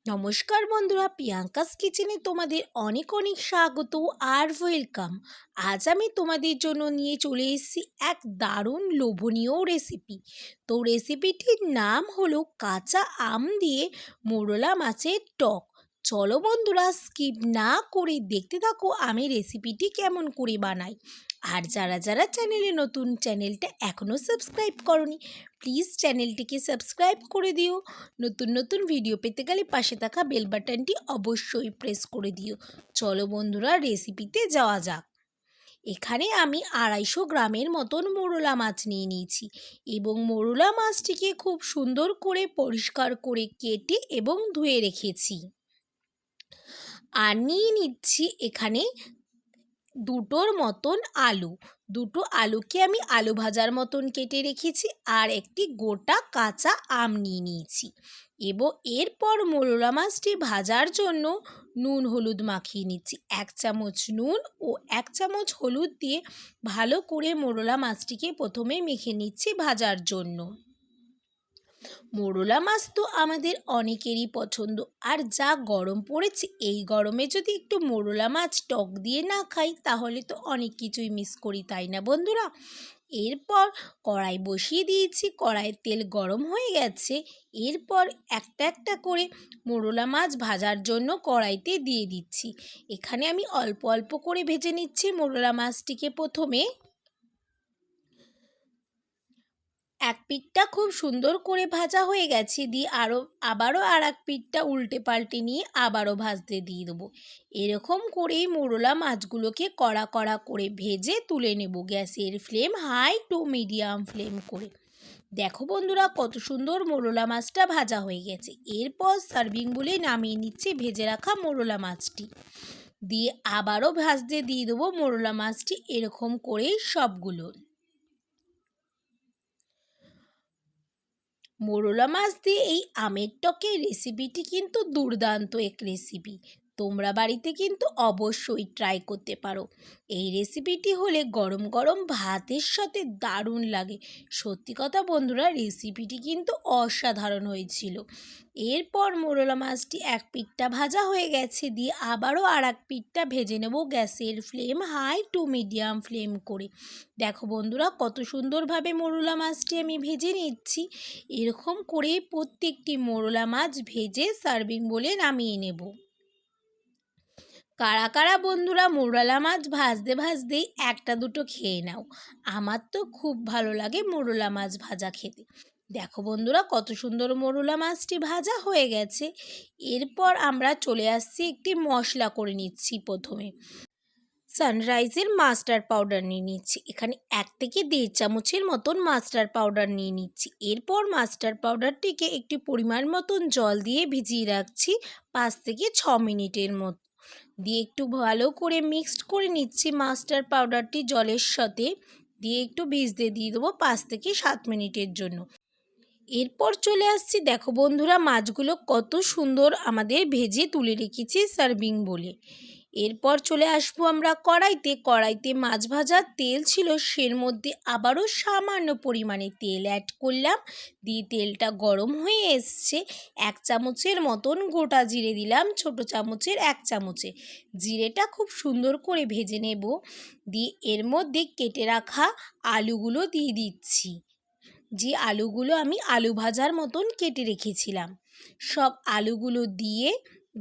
নমস্কার বন্ধুরা, প্রিয়াঙ্কাস কিচেনে তোমাদের অনেক অনেক স্বাগত আর ওয়েলকাম। আজ আমি তোমাদের জন্য নিয়ে চলে এসেছি এক দারুণ লোভনীয় রেসিপি। তো রেসিপিটির নাম হলো কাঁচা আম দিয়ে মোরলা মাছের টক। চলো বন্ধুরা, স্কিপ না করে দেখতে থাকো আমি রেসিপিটি কেমন করে বানাই। আর যারা যারা চ্যানেলে নতুন, চ্যানেলটা এখনও সাবস্ক্রাইব করনি, প্লিজ চ্যানেলটিকে সাবস্ক্রাইব করে দিও। নতুন নতুন ভিডিও পেতে গেলে পাশে থাকা বেল বাটনটি অবশ্যই প্রেস করে দিও। চলো বন্ধুরা, রেসিপিতে যাওয়া যাক। এখানে আমি 250 গ্রামের মতন মোরলা মাছ নিয়ে নিয়েছি এবং মোরলা মাছটিকে খুব সুন্দর করে পরিষ্কার করে কেটে এবং ধুয়ে রেখেছি। আর নিয়ে নিচ্ছি এখানে দুটোর মতন আলু। দুটো আলুকে আমি আলু ভাজার মতন কেটে রেখেছি আর একটি গোটা কাঁচা আম নিয়ে নিয়েছি। এবং এরপর মোরলা মাছটি ভাজার জন্য নুন হলুদ মাখিয়ে নিচ্ছি। 1 চামচ নুন ও 1 চামচ হলুদ দিয়ে ভালো করে মোরলা মাছটিকে প্রথমে মেখে নিচ্ছি ভাজার জন্য। মোরলা মাছ তো আমাদের অনেকেরই পছন্দ, আর যা গরম পড়েছে এই গরমে যদি একটু মোরলা মাছ টক দিয়ে না খাই তাহলে তো অনেক কিছুই মিস করি, তাই না বন্ধুরা? এরপর কড়াই বসিয়ে দিয়েছি, কড়াইয়ের তেল গরম হয়ে গেছে। এরপর একটা একটা করে মোরলা মাছ ভাজার জন্য কড়াইতে দিয়ে দিচ্ছি। এখানে আমি অল্প অল্প করে ভেজে নিচ্ছি মোরলা মাছটিকে। প্রথমে এক পিঠটা খুব সুন্দর করে ভাজা হয়ে গেছে, দিয়ে আবারও আর এক পিঠটা উল্টে পাল্টে নিয়ে আবারও ভাজতে দিয়ে দেবো। এরকম করেই মোরলা মাছগুলোকে কড়া কড়া করে ভেজে তুলে নেব, গ্যাসের flame high to medium flame করে। দেখো বন্ধুরা, কত সুন্দর মোরলা মাছটা ভাজা হয়ে গেছে। এরপর সার্ভিং বলে নামিয়ে নিচ্ছি ভেজে রাখা মোরলা মাছটি, দিয়ে আবারও ভাজতে দিয়ে দেবো মোরলা মাছটি এরকম করেই সবগুলো। মোরলা মাছ দিয়ে এই আমের টকের রেসিপিটি কিন্তু দুর্দান্ত এক রেসিপি। তোমরা বাড়িতে কিন্তু অবশ্যই ট্রাই করতে পারো। এই রেসিপিটি হলে গরম গরম ভাতের সাথে দারুণ লাগে। সত্যি কথা বন্ধুরা, রেসিপিটি কিন্তু অসাধারণ হয়েছিল। এরপর মোরলা মাছটি এক পিঠটা ভাজা হয়ে গেছে, দিয়ে আবারও আর এক পিঠটা ভেজে নেব গ্যাসের flame high to medium flame করে। দেখো বন্ধুরা, কত সুন্দরভাবে মোরলা মাছটি আমি ভেজে নিচ্ছি। এরকম করে প্রত্যেকটি মোরলা মাছ ভেজে সার্ভিং বলে নামিয়ে নেব। কারা কারা বন্ধুরা মোরলা মাছ ভাজতে ভাজতেই একটা দুটো খেয়ে নাও? আমার তো খুব ভালো লাগে মোরলা মাছ ভাজা খেতে। দেখো বন্ধুরা, কত সুন্দর মোরলা মাছটি ভাজা হয়ে গেছে। এরপর আমরা চলে আসছি একটি মশলা করে নিচ্ছি। প্রথমে সানরাইজের মাস্টার্ড পাউডার নিয়ে নিচ্ছি। এখানে 1 থেকে 1.5 চামচের মতন মাস্টার্ড পাউডার নিয়ে নিচ্ছি। এরপর মাস্টার্ড পাউডারটিকে একটি পরিমাণ মতন জল দিয়ে ভিজিয়ে রাখছি 5 থেকে 6 মিনিটের মতো, দিয়ে একটু ভালো করে মিক্সড করে নিচ্ছি মাস্টার্ড পাউডারটি জলের সাথে, দিয়ে একটু ভিজতে দিয়ে দেবো 5 থেকে 7 মিনিটের জন্য। এরপর চলে আসছি, দেখো বন্ধুরা মাছগুলো কত সুন্দর আমাদের ভেজে তুলে রেখেছি সার্ভিং বলে। এরপর চলে আসবো আমরা কড়াইতে মাছ ভাজার তেল ছিল, সের মধ্যে আবারও সামান্য পরিমাণে তেল অ্যাড করলাম, দিয়ে তেলটা গরম হয়ে এসছে। 1 চামচের মতন গোটা জিরে দিলাম, ছোট চামচের 1 চামচে। জিরেটা খুব সুন্দর করে ভেজে নেব, দিয়ে এর মধ্যে কেটে রাখা আলুগুলো দিয়ে দিচ্ছি। যে আলুগুলো আমি আলু ভাজার মতন কেটে রেখেছিলাম, সব আলুগুলো দিয়ে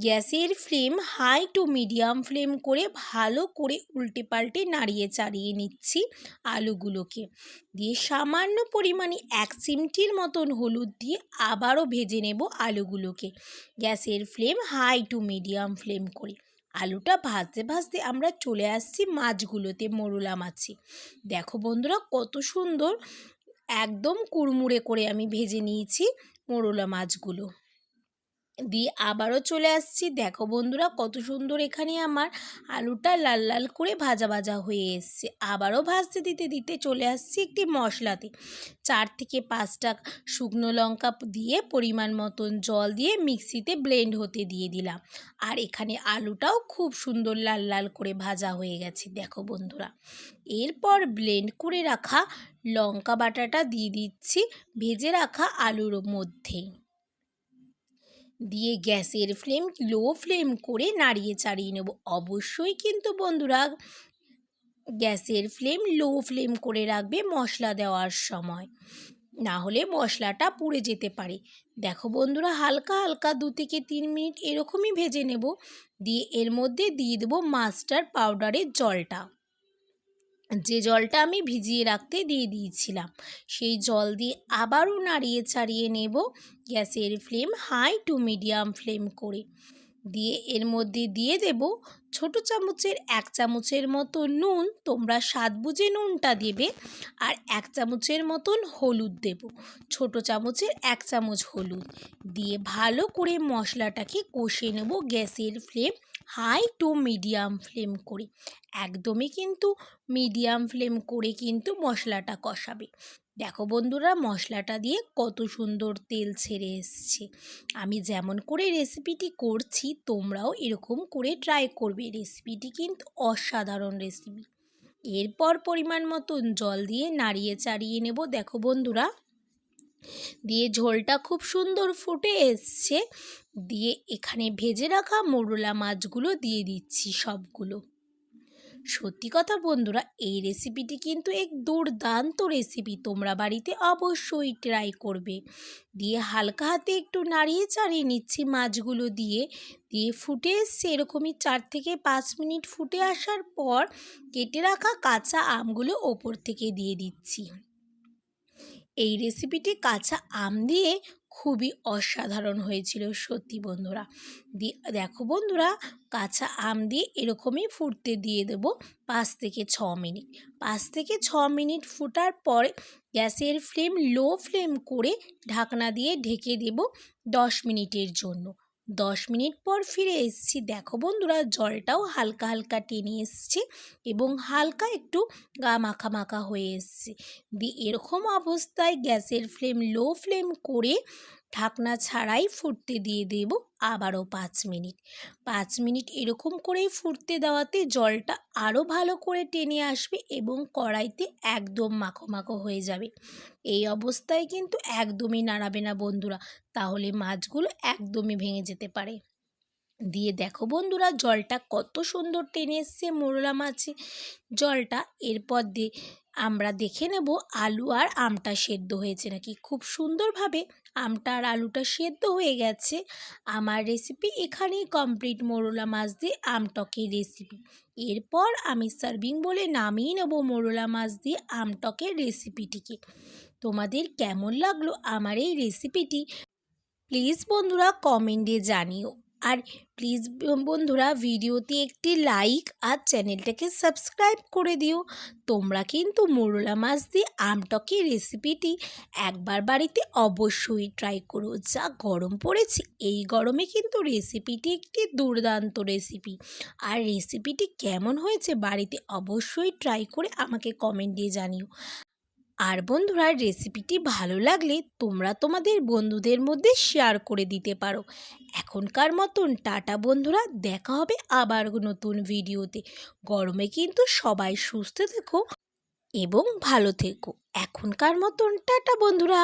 গ্যাসের flame high to medium flame করে ভালো করে উল্টে পাল্টে নাড়িয়ে চাড়িয়ে নিচ্ছি আলুগুলোকে, দিয়ে সামান্য পরিমাণে 1 চিমটির মতন হলুদ দিয়ে আবারও ভেজে নেব আলুগুলোকে গ্যাসের flame high to medium flame করে। আলুটা ভাজতে ভাজতে আমরা চলে আসছি মাছগুলোতে, মোরলা মাছে। দেখো বন্ধুরা, কত সুন্দর একদম কুড়মুড়ে করে আমি ভেজে নিয়েছি মোরলা মাছগুলো, দিয়ে আবারও চলে আসছি। দেখো বন্ধুরা, কত সুন্দর এখানে আমার আলুটা লাল লাল করে ভাজা ভাজা হয়ে এসছে। আবারও ভাজতে দিতে দিতে চলে আসছি একটি মশলাতে। 4 থেকে 5টা শুকনো লঙ্কা দিয়ে পরিমাণ মতন জল দিয়ে মিক্সিতে ব্লেন্ড হতে দিয়ে দিলাম। আর এখানে আলুটাও খুব সুন্দর লাল লাল করে ভাজা হয়ে গেছে দেখো বন্ধুরা। এরপর ব্লেন্ড করে রাখা লঙ্কা বাটাটা দিয়ে দিচ্ছি ভেজে রাখা আলুর মধ্যে, দিয়ে গ্যাসের ফ্লেম লো ফ্লেম করে নাড়িয়ে চাড়িয়ে নেব। অবশ্যই কিন্তু বন্ধুরা গ্যাসের ফ্লেম লো ফ্লেম করে রাখবে মশলা দেওয়ার সময়, না হলে মশলাটা পুড়ে যেতে পারে। দেখো বন্ধুরা হালকা হালকা 2 থেকে 3 মিনিট এরকমই ভেজে নেব। দিয়ে এর মধ্যে দিয়ে দেবো মাস্টার্ড পাউডারের জলটা, যে জলটা আমি ভিজিয়ে রাখতে দিয়ে দিয়েছিলাম। সেই জল দিয়ে আবারও নাড়িয়ে ছাড়িয়ে নেব গ্যাসের flame high to medium flame করে। দিয়ে এর মধ্যে দিয়ে দেব ছোট চামচের 1 চামচের মতো নুন, তোমরা স্বাদ বুঝে নুনটা দেবে। আর 1 চামচের মতন হলুদ দেব, ছোট চামচের 1 চামচ হলুদ দিয়ে ভালো করে মশলাটাকে কষে নেব গ্যাসের flame high to medium flame করে। একদমই কিন্তু মিডিয়াম ফ্লেম করে কিন্তু মশলাটা কষাবে। দেখো বন্ধুরা মশলাটা দিয়ে কত সুন্দর তেল ছেড়ে এসছে। আমি যেমন করে রেসিপিটি করছি তোমরাও এরকম করে ট্রাই করবে। রেসিপিটি কিন্তু অসাধারণ রেসিপি। এরপর পরিমাণ মতন জল দিয়ে নাড়িয়ে চাড়িয়ে নেব। দেখো বন্ধুরা দিয়ে ঝোলটা খুব সুন্দর ফুটে এসছে। দিয়ে এখানে ভেজে রাখা মোরলা মাছগুলো দিয়ে দিচ্ছি সবগুলো। সত্যি কথা বন্ধুরা এই রেসিপিটি কিন্তু এক দুর্দান্ত রেসিপি, তোমরা বাড়িতে অবশ্যই ট্রাই করবে। দিয়ে হালকা হাতে একটু নাড়িয়ে চাড়িয়ে নিচ্ছি মাছগুলো দিয়ে। দিয়ে ফুটে এসছে এরকমই 4 থেকে 5 মিনিট ফুটে আসার পর কেটে রাখা কাঁচা আমগুলো ওপর থেকে দিয়ে দিচ্ছি। এই রেসিপিটি কাঁচা আম দিয়ে খুবই অসাধারণ হয়েছিল সত্যি বন্ধুরা। দেখো বন্ধুরা কাঁচা আম দিয়ে এরকমই ফুটতে দিয়ে দেবো 5 থেকে 6 মিনিট। 5 থেকে 6 মিনিট ফোটার পর গ্যাসের ফ্লেম লো ফ্লেম করে ঢাকনা দিয়ে ঢেকে দেব 10 মিনিটের জন্য। 10 মিনিট পর ফিরে এসেছি। দেখো বন্ধুরা জলটাও হালকা হালকা টেনে এসছে এবং হালকা একটু গা মাখা মাখা হয়ে এসছে। দিয়ে এরকম অবস্থায় গ্যাসের ফ্লেম লো ফ্লেম করে ঢাকনা ছাড়াই ফুটতে দিয়ে দেব আবারও 5 মিনিট। 5 মিনিট এরকম করেই ফুটতে দেওয়াতে জলটা আরও ভালো করে টেনে আসবে এবং কড়াইতে একদম মাখো মাখো হয়ে যাবে। এই অবস্থায় কিন্তু একদমই নাড়াবে না বন্ধুরা, তাহলে মাছগুলো একদমই ভেঙে যেতে পারে। দিয়ে দেখো বন্ধুরা জলটা কত সুন্দর টেনে এসছে মোরলা মাছে জলটা। এরপর আমরা দেখে নেব আলু আর আমটা সেদ্ধ হয়েছে নাকি। খুব সুন্দরভাবে আমটা আর আলুটা সেদ্ধ হয়ে গেছে। আমার রেসিপি এখানেই কমপ্লিট, মোরলা মাছ দিয়ে আমটকের রেসিপি। এরপর আমি সার্ভিং বলে নামিয়ে নেব মোরলা মাছ দিয়ে আমটকের রেসিপিটিকে। তোমাদের কেমন লাগলো আমার এই রেসিপিটি প্লিজ বন্ধুরা কমেন্টে জানিও। আর প্লিজ বন্ধুরা ভিডিওতে একটি লাইক আর চ্যানেলটাকে সাবস্ক্রাইব করে দিও। তোমরা কিন্তু মোরলা মাছ দিয়ে আমটকের রেসিপিটি একবার বাড়িতে অবশ্যই ট্রাই করো। যা গরম পড়েছে এই গরমে কিন্তু রেসিপিটি একটি দুর্দান্ত রেসিপি। আর রেসিপিটি কেমন হয়েছে বাড়িতে অবশ্যই ট্রাই করে আমাকে কমেন্ট দিয়ে জানিও। আর বন্ধুরা রেসিপিটি ভালো লাগলে তোমরা তোমাদের বন্ধুদের মধ্যে শেয়ার করে দিতে পারো। এখনকার মতন টাটা বন্ধুরা, দেখা হবে আবার নতুন ভিডিওতে। গরমে কিন্তু সবাই সুস্থ থেকো এবং ভালো থেকো। এখনকার মতন টাটা বন্ধুরা।